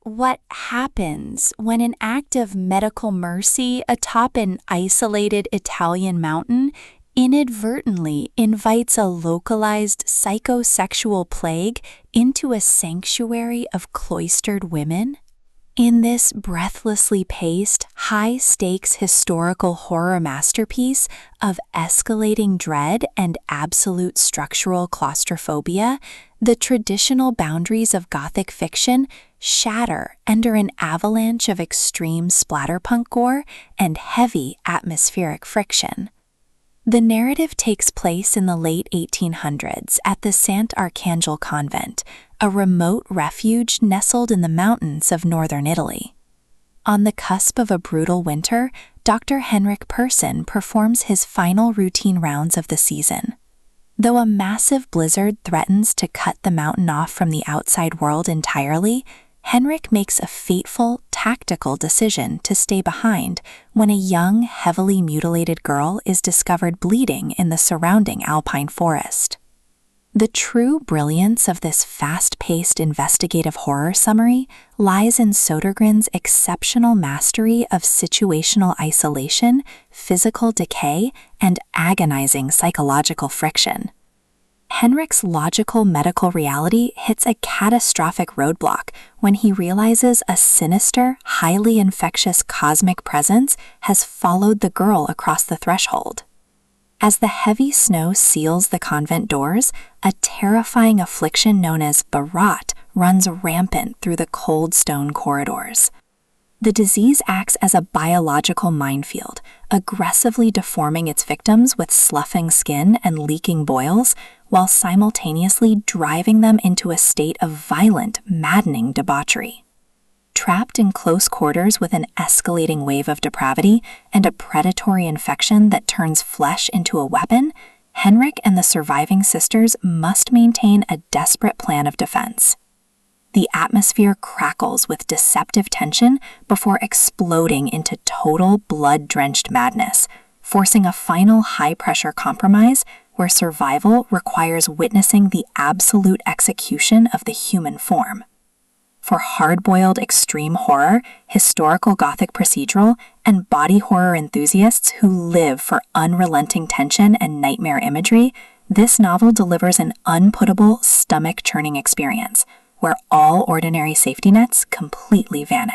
What happens when an act of medical mercy atop an isolated Italian mountain inadvertently invites a localized psychosexual plague into a sanctuary of cloistered women? In this breathlessly paced, high-stakes historical horror masterpiece of escalating dread and absolute structural claustrophobia, the traditional boundaries of Gothic fiction shatter under an avalanche of extreme splatterpunk gore and heavy atmospheric friction. The narrative takes place in the late 1800s at the Sant Arcangel convent, a remote refuge nestled in the mountains of northern Italy. On the cusp of a brutal winter, Dr. Henrik Persson performs his final routine rounds of the season. Though a massive blizzard threatens to cut the mountain off from the outside world entirely, Henrik makes a fateful, tactical decision to stay behind when a young, heavily mutilated girl is discovered bleeding in the surrounding alpine forest. The true brilliance of this fast-paced investigative horror summary lies in Sodergren's exceptional mastery of situational isolation, physical decay, and agonizing psychological friction. Henrik's logical medical reality hits a catastrophic roadblock when he realizes a sinister, highly infectious cosmic presence has followed the girl across the threshold. As the heavy snow seals the convent doors, a terrifying affliction known as barot runs rampant through the cold stone corridors. The disease acts as a biological minefield, aggressively deforming its victims with sloughing skin and leaking boils, while simultaneously driving them into a state of violent, maddening debauchery. Trapped in close quarters with an escalating wave of depravity and a predatory infection that turns flesh into a weapon, Henrik and the surviving sisters must maintain a desperate plan of defense. The atmosphere crackles with deceptive tension before exploding into total blood-drenched madness, forcing a final high-pressure compromise where survival requires witnessing the absolute execution of the human form. For hard-boiled extreme horror, historical Gothic procedural, and body horror enthusiasts who live for unrelenting tension and nightmare imagery, this novel delivers an unputtable, stomach-churning experience where all ordinary safety nets completely vanish.